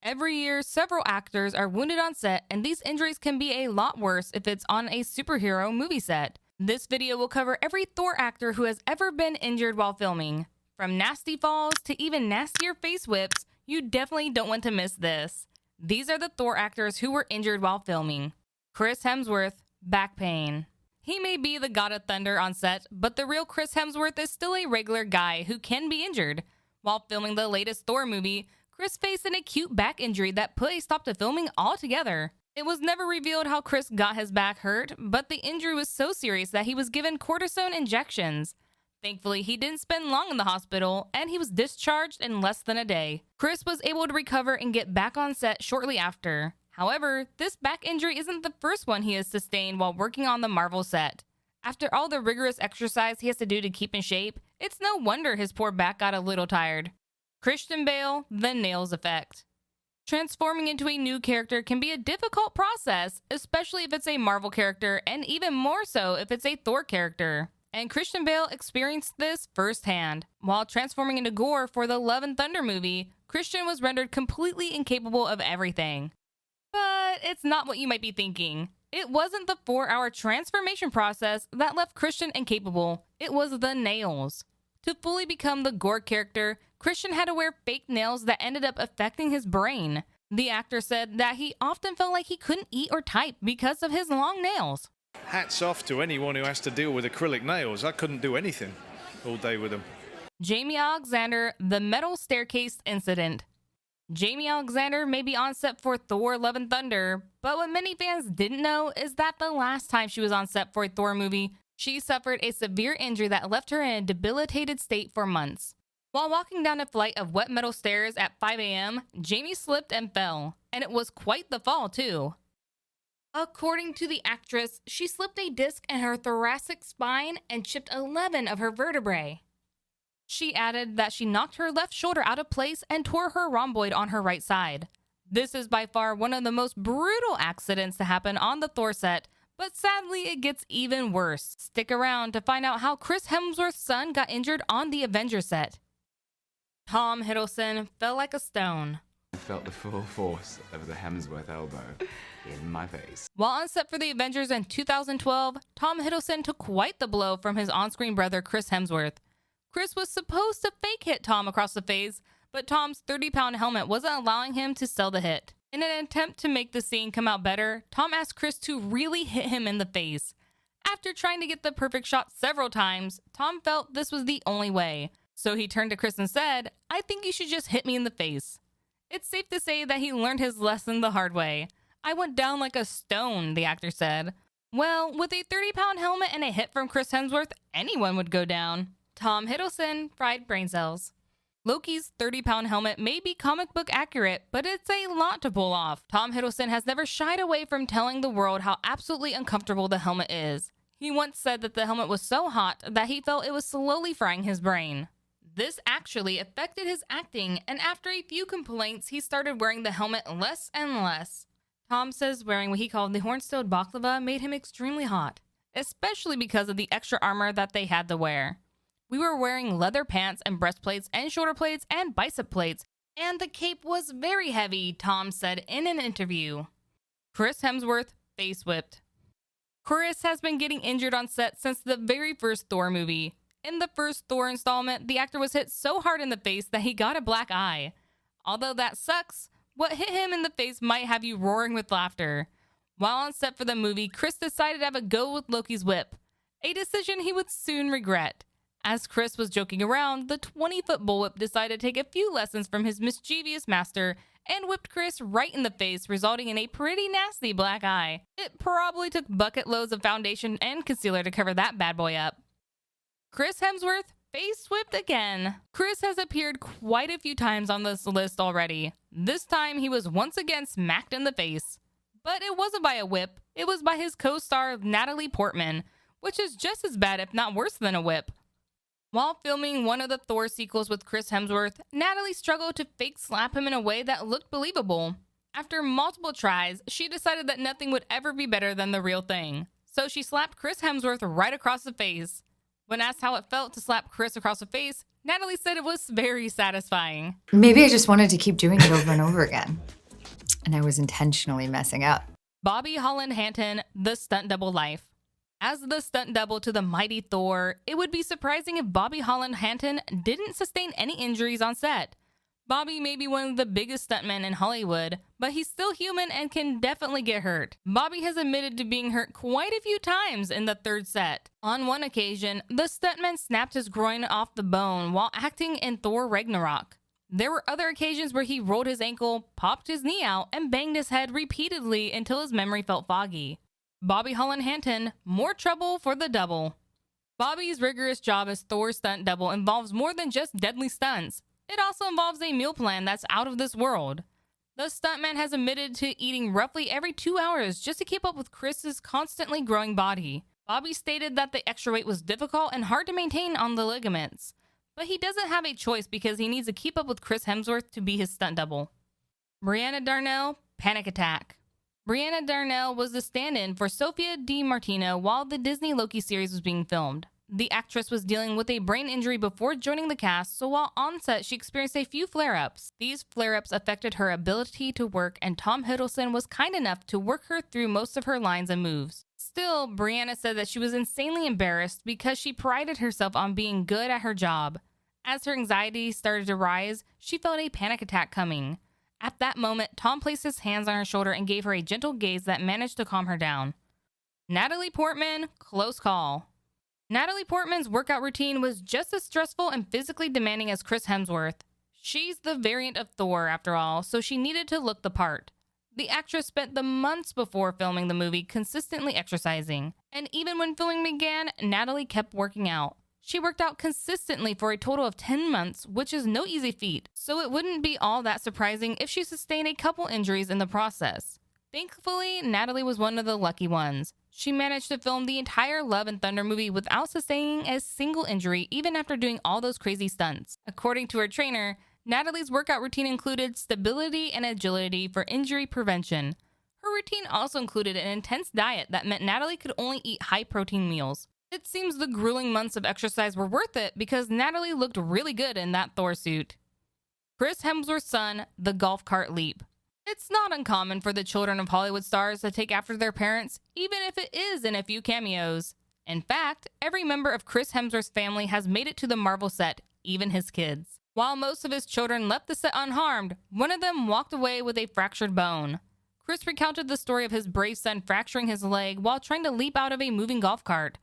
Every year, several actors are wounded on set, and these injuries can be a lot worse if it's on a superhero movie set. This video will cover every Thor actor who has ever been injured while filming. From nasty falls to even nastier face whips, you definitely don't want to miss this. These are the Thor actors who were injured while filming. Chris Hemsworth, back pain. He may be the god of thunder on set, but the real Chris Hemsworth is still a regular guy who can be injured. While filming the latest Thor movie, Chris faced an acute back injury that put a stop to filming altogether. It was never revealed how Chris got his back hurt, but the injury was so serious that he was given cortisone injections. Thankfully, he didn't spend long in the hospital, and he was discharged in less than a day. Chris was able to recover and get back on set shortly after. However, this back injury isn't the first one he has sustained while working on the Marvel set. After all the rigorous exercise he has to do to keep in shape, it's no wonder his poor back got a little tired. Christian Bale, the nails effect. Transforming into a new character can be a difficult process, especially if it's a Marvel character, and even more so if it's a Thor character. And Christian Bale experienced this firsthand. While transforming into Gore for the Love and Thunder movie, Christian was rendered completely incapable of everything. But it's not what you might be thinking. It wasn't the 4-hour transformation process that left Christian incapable. It was the nails. To fully become the Gore character, Christian had to wear fake nails that ended up affecting his brain. The actor said that he often felt like he couldn't eat or type because of his long nails. Hats off to anyone who has to deal with acrylic nails. I couldn't do anything all day with them. Jaimie Alexander, the metal staircase incident. Jaimie Alexander may be on set for Thor Love and Thunder, but what many fans didn't know is that the last time she was on set for a Thor movie, she suffered a severe injury that left her in a debilitated state for months. While walking down a flight of wet metal stairs at 5 a.m., Jaimie slipped and fell, and it was quite the fall too. According to the actress, she slipped a disc in her thoracic spine and chipped 11 of her vertebrae. She added that she knocked her left shoulder out of place and tore her rhomboid on her right side. This is by far one of the most brutal accidents to happen on the Thor set, but sadly it gets even worse. Stick around to find out how Chris Hemsworth's son got injured on the Avengers set. Tom Hiddleston fell like a stone. I felt the full force of the Hemsworth elbow in my face. While on set for the Avengers in 2012, Tom Hiddleston took quite the blow from his on-screen brother Chris Hemsworth. Chris was supposed to fake hit Tom across the face, but Tom's 30-pound helmet wasn't allowing him to sell the hit. In an attempt to make the scene come out better, Tom asked Chris to really hit him in the face. After trying to get the perfect shot several times, Tom felt this was the only way. So he turned to Chris and said, "I think you should just hit me in the face." It's safe to say that he learned his lesson the hard way. "I went down like a stone," the actor said. Well, with a 30-pound helmet and a hit from Chris Hemsworth, anyone would go down. Tom Hiddleston, fried brain cells. Loki's 30-pound helmet may be comic book accurate, but it's a lot to pull off. Tom Hiddleston has never shied away from telling the world how absolutely uncomfortable the helmet is. He once said that the helmet was so hot that he felt it was slowly frying his brain. This actually affected his acting, and after a few complaints, he started wearing the helmet less and less. Tom says wearing what he called the horn-stilled baklava made him extremely hot, especially because of the extra armor that they had to wear. "We were wearing leather pants and breastplates and shoulder plates and bicep plates, and the cape was very heavy," Tom said in an interview. Chris Hemsworth face whipped. Chris has been getting injured on set since the very first Thor movie. In the first Thor installment, the actor was hit so hard in the face that he got a black eye. Although that sucks, what hit him in the face might have you roaring with laughter. While on set for the movie, Chris decided to have a go with Loki's whip, a decision he would soon regret. As Chris was joking around, the 20-foot bullwhip decided to take a few lessons from his mischievous master and whipped Chris right in the face, resulting in a pretty nasty black eye. It probably took bucket loads of foundation and concealer to cover that bad boy up. Chris Hemsworth face whipped again. Chris has appeared quite a few times on this list already. This time he was once again smacked in the face. But it wasn't by a whip, it was by his co-star Natalie Portman, which is just as bad if not worse than a whip. While filming one of the Thor sequels with Chris Hemsworth, Natalie struggled to fake slap him in a way that looked believable. After multiple tries, she decided that nothing would ever be better than the real thing. So she slapped Chris Hemsworth right across the face. When asked how it felt to slap Chris across the face, Natalie said it was very satisfying. Maybe I just wanted to keep doing it over and over again. And I was intentionally messing up. Bobby Holland Hanton, the stunt double life. As the stunt double to the mighty Thor, it would be surprising if Bobby Holland Hanton didn't sustain any injuries on set. Bobby may be one of the biggest stuntmen in Hollywood, but he's still human and can definitely get hurt. Bobby has admitted to being hurt quite a few times in the third set. On one occasion, the stuntman snapped his groin off the bone while acting in Thor Ragnarok. There were other occasions where he rolled his ankle, popped his knee out, and banged his head repeatedly until his memory felt foggy. Bobby Holland Hanton, more trouble for the double. Bobby's rigorous job as Thor's stunt double involves more than just deadly stunts. It also involves a meal plan that's out of this world. The stuntman has admitted to eating roughly every 2 hours just to keep up with Chris's constantly growing body. Bobby stated that the extra weight was difficult and hard to maintain on the ligaments, but he doesn't have a choice because he needs to keep up with Chris Hemsworth to be his stunt double. Brianna Darnell, panic attack. Brianna Darnell was the stand-in for Sophia DiMartino while the Disney Loki series was being filmed. The actress was dealing with a brain injury before joining the cast, so while on set, she experienced a few flare-ups. These flare-ups affected her ability to work, and Tom Hiddleston was kind enough to work her through most of her lines and moves. Still, Brianna said that she was insanely embarrassed because she prided herself on being good at her job. As her anxiety started to rise, she felt a panic attack coming. At that moment, Tom placed his hands on her shoulder and gave her a gentle gaze that managed to calm her down. Natalie Portman, close call. Natalie Portman's workout routine was just as stressful and physically demanding as Chris Hemsworth. She's the variant of Thor, after all, so she needed to look the part. The actress spent the months before filming the movie consistently exercising, and even when filming began, Natalie kept working out. She worked out consistently for a total of 10 months, which is no easy feat, so it wouldn't be all that surprising if she sustained a couple injuries in the process. Thankfully, Natalie was one of the lucky ones. She managed to film the entire Love and Thunder movie without sustaining a single injury, even after doing all those crazy stunts. According to her trainer, Natalie's workout routine included stability and agility for injury prevention. Her routine also included an intense diet that meant Natalie could only eat high-protein meals. It seems the grueling months of exercise were worth it because Natalie looked really good in that Thor suit. Chris Hemsworth's son, the golf cart leap. It's not uncommon for the children of Hollywood stars to take after their parents, even if it is in a few cameos. In fact, every member of Chris Hemsworth's family has made it to the Marvel set, even his kids. While most of his children left the set unharmed, one of them walked away with a fractured bone. Chris recounted the story of his brave son fracturing his leg while trying to leap out of a moving golf cart.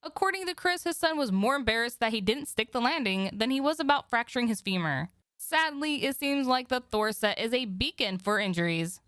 According to Chris, his son was more embarrassed that he didn't stick the landing than he was about fracturing his femur. Sadly, it seems like the Thor set is a beacon for injuries.